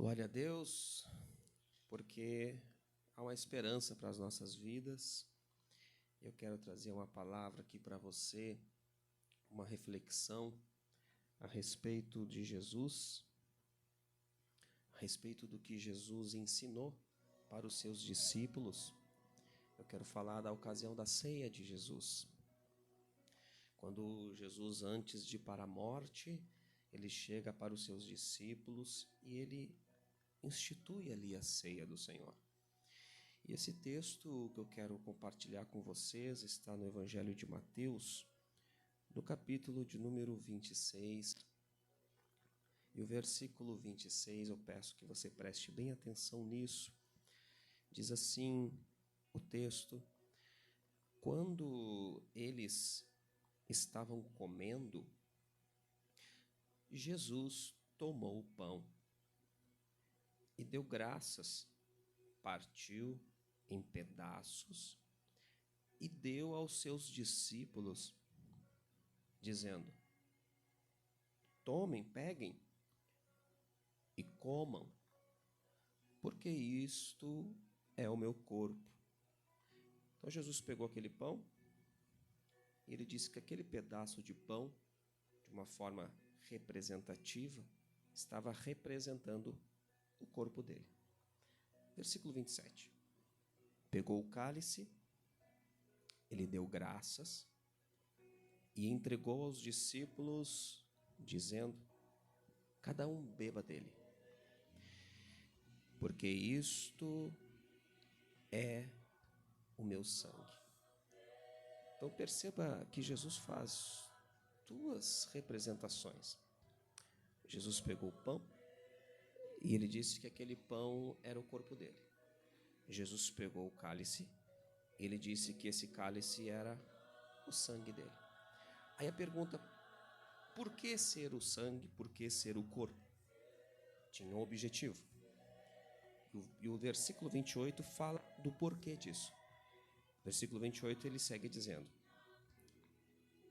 Glória a Deus, porque há uma esperança para as nossas vidas. Eu quero trazer uma palavra aqui para você, uma reflexão a respeito de Jesus, a respeito do que Jesus ensinou para os seus discípulos. Eu quero falar da ocasião da ceia de Jesus. Quando Jesus, antes de ir para a morte, ele chega para os seus discípulos e ele institui ali a ceia do Senhor. E esse texto que eu quero compartilhar com vocês está no Evangelho de Mateus, no capítulo de número 26. E o versículo 26, eu peço que você preste bem atenção nisso. Diz assim o texto: quando eles estavam comendo, Jesus tomou o pão e deu graças, partiu em pedaços e deu aos seus discípulos, dizendo: tomem, peguem e comam, porque isto é o meu corpo. Então Jesus pegou aquele pão e ele disse que aquele pedaço de pão, de uma forma representativa, estava representando o corpo dele. Versículo 27. Pegou o cálice, ele deu graças e entregou aos discípulos, dizendo: cada um beba dele, porque isto é o meu sangue. Então perceba que Jesus faz duas representações. Jesus pegou o pão e ele disse que aquele pão era o corpo dele. Jesus pegou o cálice e ele disse que esse cálice era o sangue dele. Aí a pergunta: por que ser o sangue? Por que ser o corpo? Tinha um objetivo. E o versículo 28 fala do porquê disso. Versículo 28 ele segue dizendo: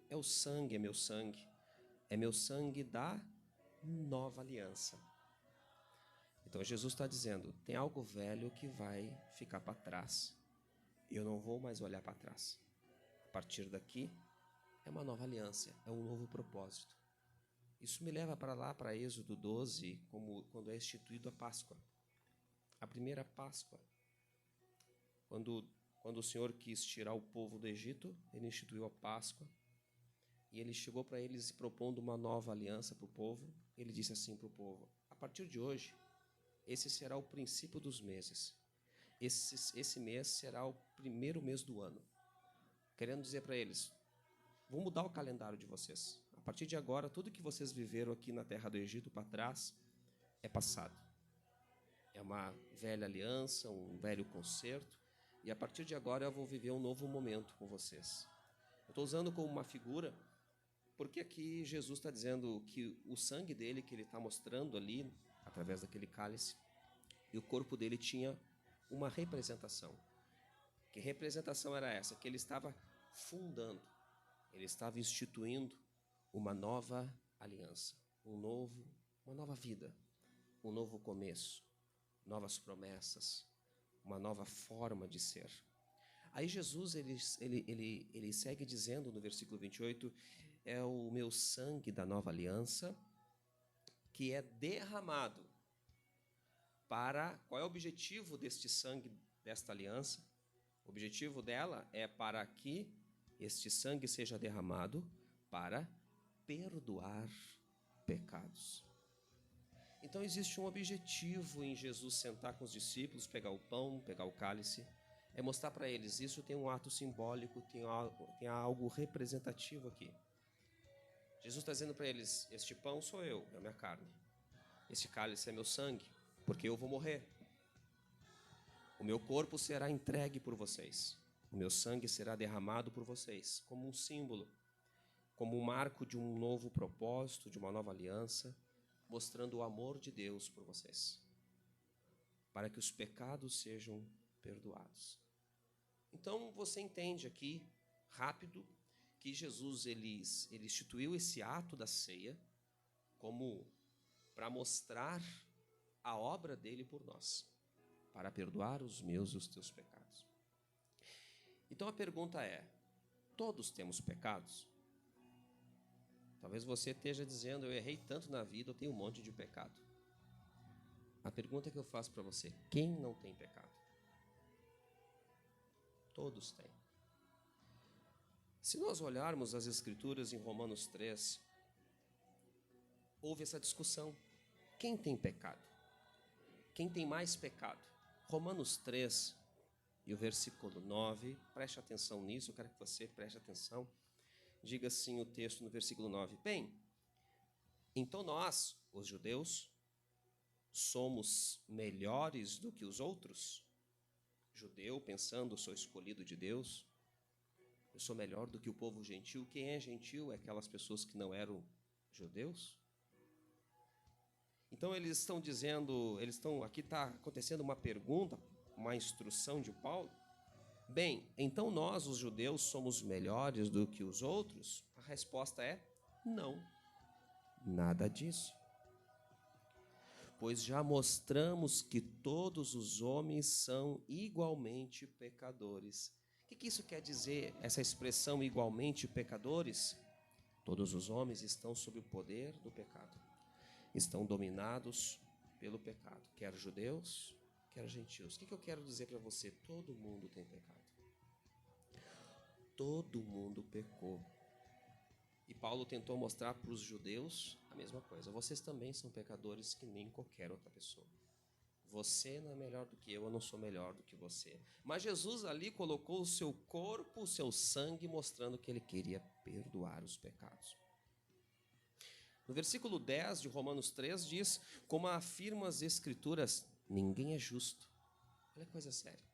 é o sangue, é meu sangue da nova aliança. Então Jesus está dizendo: tem algo velho que vai ficar para trás. Eu não vou mais olhar para trás. A partir daqui é uma nova aliança, é um novo propósito. Isso me leva para lá, para Êxodo 12, quando é instituído a Páscoa. A primeira Páscoa. Quando o Senhor quis tirar o povo do Egito, ele instituiu a Páscoa. E ele chegou para eles propondo uma nova aliança para o povo. Ele disse assim para o povo: a partir de hoje, esse será o princípio dos meses. Esse mês será o primeiro mês do ano. Querendo dizer para eles: vou mudar o calendário de vocês. A partir de agora, tudo que vocês viveram aqui na terra do Egito para trás é passado. É uma velha aliança, um velho concerto. E a partir de agora eu vou viver um novo momento com vocês. Eu estou usando como uma figura, porque aqui Jesus está dizendo que o sangue dele, que ele está mostrando ali, através daquele cálice, e o corpo dele tinha uma representação. Que representação era essa? Que ele estava fundando, ele estava instituindo uma nova aliança, uma nova vida, um novo começo, novas promessas, uma nova forma de ser. Aí Jesus ele segue dizendo no versículo 28, é o meu sangue da nova aliança, que é derramado para... Qual é o objetivo deste sangue, desta aliança? O objetivo dela é para que este sangue seja derramado para perdoar pecados. Então existe um objetivo em Jesus sentar com os discípulos, pegar o pão, pegar o cálice, é mostrar para eles: isso tem um ato simbólico, tem algo representativo aqui. Jesus está dizendo para eles: este pão sou eu, é a minha carne. Este cálice é meu sangue, porque eu vou morrer. O meu corpo será entregue por vocês. O meu sangue será derramado por vocês, como um símbolo, como um marco de um novo propósito, de uma nova aliança, mostrando o amor de Deus por vocês, para que os pecados sejam perdoados. Então você entende aqui, rápido, que Jesus ele instituiu esse ato da ceia como para mostrar a obra dele por nós, para perdoar os meus e os teus pecados. Então a pergunta é: todos temos pecados? Talvez você esteja dizendo: eu errei tanto na vida, eu tenho um monte de pecado. A pergunta que eu faço para você: quem não tem pecado? Todos têm. Se nós olharmos as Escrituras em Romanos 3, houve essa discussão. Quem tem pecado? Quem tem mais pecado? Romanos 3 e o versículo 9, preste atenção nisso, eu quero que você preste atenção. Diga assim o texto no versículo 9: bem, então nós, os judeus, somos melhores do que os outros? Judeu, pensando, sou escolhido de Deus, eu sou melhor do que o povo gentil. Quem é gentil? É aquelas pessoas que não eram judeus? Então eles estão dizendo, aqui está acontecendo uma pergunta, uma instrução de Paulo. Bem, então nós, os judeus, somos melhores do que os outros? A resposta é não, nada disso. Pois já mostramos que todos os homens são igualmente pecadores. O que isso quer dizer, essa expressão igualmente pecadores? Todos os homens estão sob o poder do pecado. Estão dominados pelo pecado, quer judeus, quer gentios. O que eu quero dizer para você? Todo mundo tem pecado. Todo mundo pecou. E Paulo tentou mostrar para os judeus a mesma coisa. Vocês também são pecadores que nem qualquer outra pessoa. Você não é melhor do que eu não sou melhor do que você. Mas Jesus ali colocou o seu corpo, o seu sangue, mostrando que ele queria perdoar os pecados. No versículo 10 de Romanos 3 diz, como afirmam as Escrituras, ninguém é justo. Olha que coisa séria.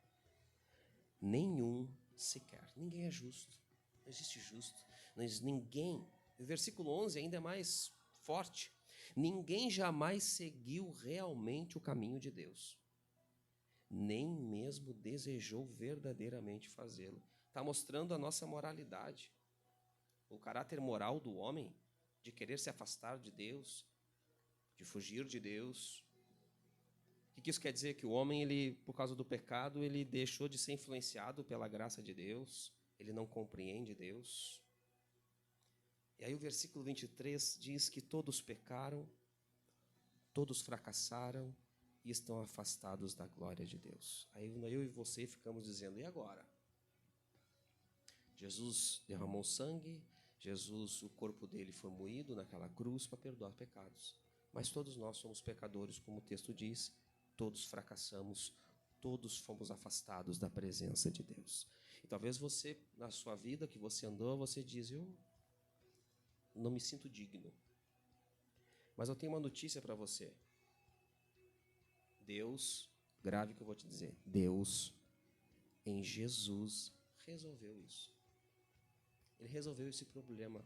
Nenhum sequer. Ninguém é justo. Não existe justo. Não existe ninguém. O versículo 11 ainda é mais forte. Ninguém jamais seguiu realmente o caminho de Deus. Nem mesmo desejou verdadeiramente fazê-lo. Está mostrando a nossa moralidade. O caráter moral do homem, de querer se afastar de Deus, de fugir de Deus. O que isso quer dizer? Que o homem, ele, por causa do pecado, ele deixou de ser influenciado pela graça de Deus, ele não compreende Deus. E aí o versículo 23 diz que todos pecaram, todos fracassaram e estão afastados da glória de Deus. Aí eu e você ficamos dizendo, e agora? Jesus derramou sangue, Jesus, o corpo dele foi moído naquela cruz para perdoar pecados. Mas todos nós somos pecadores, como o texto diz, todos fracassamos, todos fomos afastados da presença de Deus. E talvez você, na sua vida que você andou, você diz, eu não me sinto digno. Mas eu tenho uma notícia para você. Deus, grave o que eu vou te dizer, Deus, em Jesus, resolveu isso. Ele resolveu esse problema,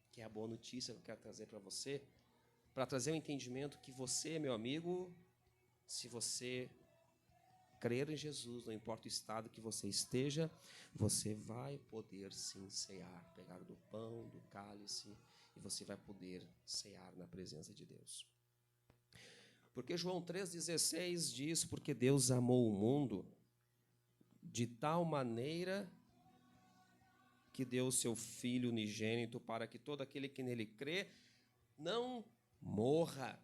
que é a boa notícia que eu quero trazer para você, para trazer o entendimento que você, meu amigo, se você crer em Jesus, não importa o estado que você esteja, você vai poder sim cear, pegar do pão, do cálice, e você vai poder cear na presença de Deus. Porque João 3,16 diz, porque Deus amou o mundo de tal maneira que deu o seu Filho unigênito para que todo aquele que nele crê não morra.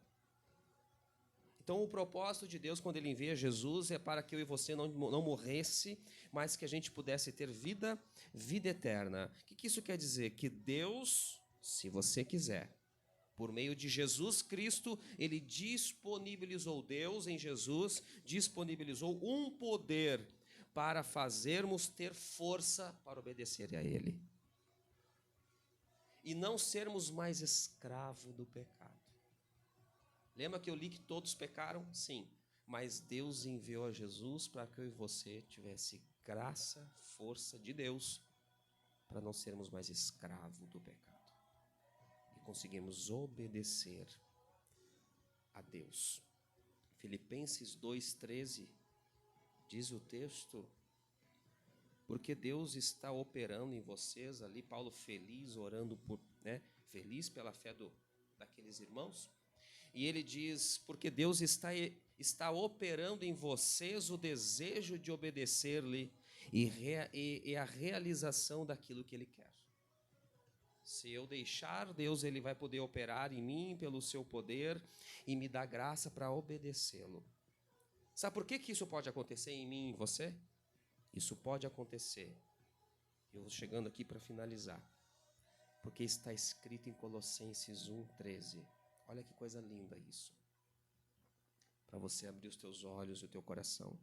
Então o propósito de Deus quando ele envia Jesus é para que eu e você não morresse, mas que a gente pudesse ter vida eterna. O que isso quer dizer? Que Deus, se você quiser, por meio de Jesus Cristo, ele disponibilizou, Deus em Jesus, disponibilizou um poder para fazermos ter força para obedecer a ele. E não sermos mais escravo do pecado. Lembra que eu li que todos pecaram? Sim. Mas Deus enviou a Jesus para que eu e você tivesse graça, força de Deus, para não sermos mais escravo do pecado. E conseguimos obedecer a Deus. Filipenses 2,13 diz o texto, porque Deus está operando em vocês, ali Paulo feliz, orando feliz pela fé daqueles irmãos, E ele diz, porque Deus está operando em vocês o desejo de obedecer-lhe e a realização daquilo que ele quer. Se eu deixar, Deus ele vai poder operar em mim pelo seu poder e me dar graça para obedecê-lo. Sabe por que isso pode acontecer em mim e em você? Isso pode acontecer. Eu vou chegando aqui para finalizar. Porque está escrito em Colossenses 1:13. Olha que coisa linda isso. Para você abrir os teus olhos e o teu coração.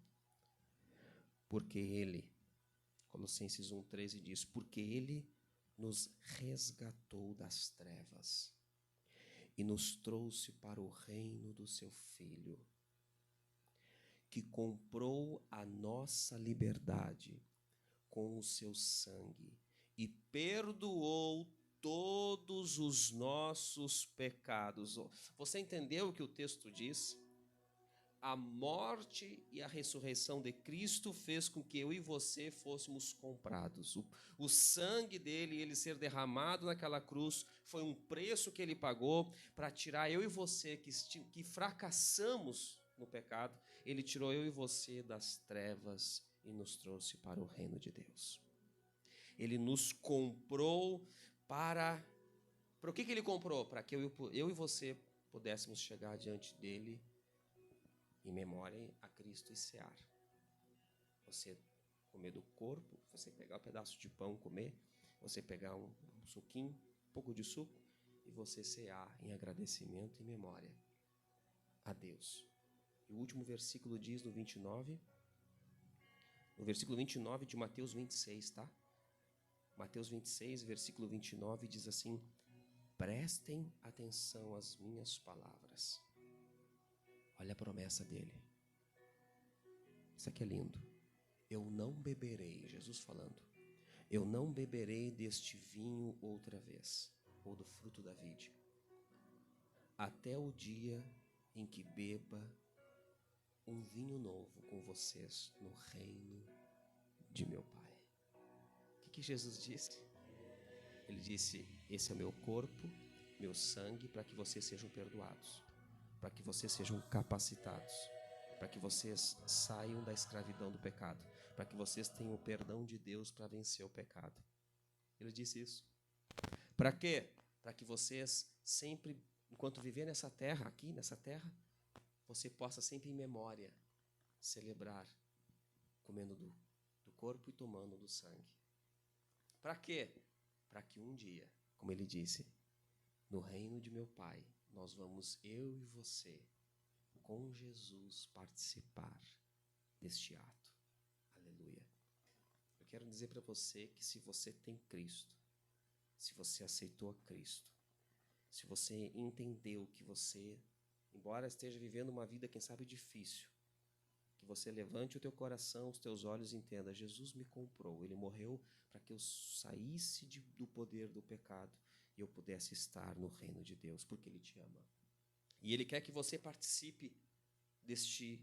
Porque ele, Colossenses 1:13 diz, porque ele nos resgatou das trevas e nos trouxe para o reino do seu Filho, que comprou a nossa liberdade com o seu sangue e perdoou todos os nossos pecados. Você entendeu o que o texto diz? A morte e a ressurreição de Cristo fez com que eu e você fôssemos comprados. O sangue dele, ele ser derramado naquela cruz, foi um preço que ele pagou para tirar eu e você que fracassamos no pecado. Ele tirou eu e você das trevas e nos trouxe para o reino de Deus. Ele nos comprou para o que ele comprou? Para que eu e você pudéssemos chegar diante dele em memória a Cristo e cear. Você comer do corpo, você pegar um pedaço de pão, comer, você pegar um suquinho, um pouco de suco, e você cear em agradecimento e memória a Deus. E o último versículo diz no 29, no versículo 29 de Mateus 26, tá? Mateus 26, versículo 29 diz assim: prestem atenção às minhas palavras. Olha a promessa dele. Isso aqui é lindo. Eu não beberei, Jesus falando, eu não beberei deste vinho outra vez, ou do fruto da vide, até o dia em que beba um vinho novo com vocês no reino de meu Pai. O que Jesus disse? Ele disse, esse é o meu corpo, meu sangue, para que vocês sejam perdoados, para que vocês sejam capacitados, para que vocês saiam da escravidão do pecado, para que vocês tenham o perdão de Deus para vencer o pecado. Ele disse isso. Para quê? Para que vocês sempre, enquanto viver nessa terra, aqui nessa terra, você possa sempre em memória celebrar, comendo do corpo e tomando do sangue. Para quê? Para que um dia, como ele disse, no reino de meu Pai, nós vamos, eu e você, com Jesus, participar deste ato. Aleluia. Eu quero dizer para você que se você tem Cristo, se você aceitou a Cristo, se você entendeu que você, embora esteja vivendo uma vida, quem sabe, difícil, que você levante o teu coração, os teus olhos e entenda, Jesus me comprou, Ele morreu para que eu saísse do poder do pecado e eu pudesse estar no reino de Deus, porque Ele te ama. E Ele quer que você participe deste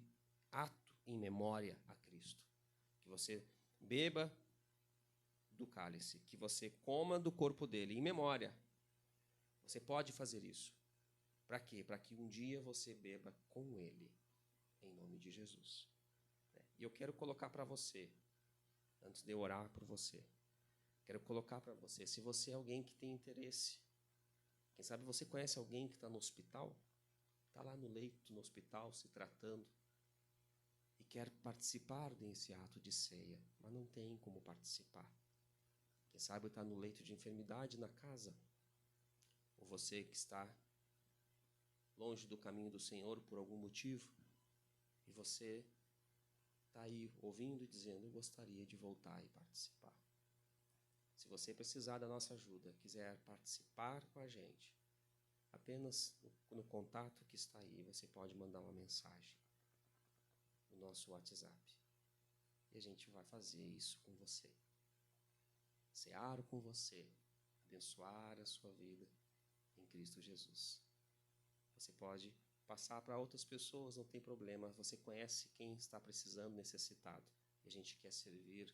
ato em memória a Cristo. Que você beba do cálice, que você coma do corpo dele em memória. Você pode fazer isso. Para quê? Para que um dia você beba com ele, em nome de Jesus. E eu quero colocar para você, antes de eu orar por você, quero colocar para você, se você é alguém que tem interesse, quem sabe você conhece alguém que está no hospital, está lá no leito, no hospital, se tratando, e quer participar desse ato de ceia, mas não tem como participar. Quem sabe está no leito de enfermidade na casa, ou você que está longe do caminho do Senhor por algum motivo, e você está aí ouvindo e dizendo, eu gostaria de voltar e participar. Se você precisar da nossa ajuda, quiser participar com a gente, apenas no contato que está aí, você pode mandar uma mensagem no nosso WhatsApp. E a gente vai fazer isso com você. Cear com você, abençoar a sua vida em Cristo Jesus. Você pode passar para outras pessoas, não tem problema. Você conhece quem está precisando, necessitado. E a gente quer servir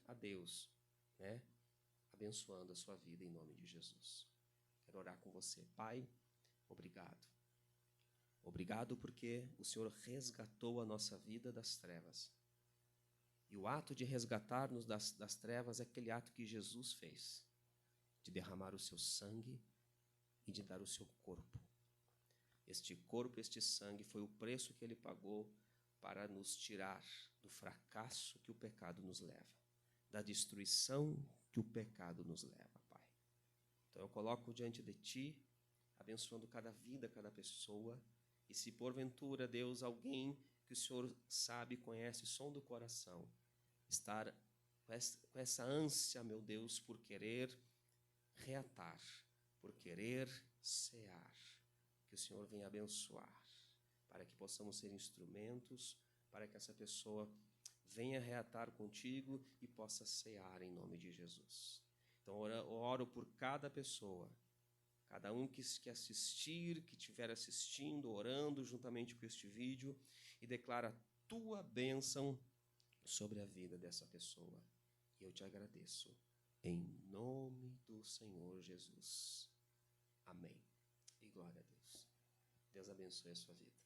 a Deus, né? Abençoando a sua vida em nome de Jesus. Quero orar com você. Pai, obrigado. Obrigado porque o Senhor resgatou a nossa vida das trevas. E o ato de resgatar-nos das trevas é aquele ato que Jesus fez, de derramar o seu sangue e de dar o seu corpo. Este corpo, este sangue foi o preço que ele pagou para nos tirar do fracasso que o pecado nos leva, da destruição que o pecado nos leva, Pai. Então eu coloco diante de Ti, abençoando cada vida, cada pessoa, e se porventura, Deus, alguém que o Senhor sabe, conhece o som do coração, estar com essa ânsia, meu Deus, por querer reatar, por querer cear, que o Senhor venha abençoar, para que possamos ser instrumentos, para que essa pessoa venha reatar contigo e possa cear em nome de Jesus. Então, oro por cada pessoa, cada um que assistir, que estiver assistindo, orando juntamente com este vídeo, e declara a tua bênção sobre a vida dessa pessoa. E eu te agradeço, em nome do Senhor Jesus. Amém. E glória a Deus. Deus abençoe a sua vida.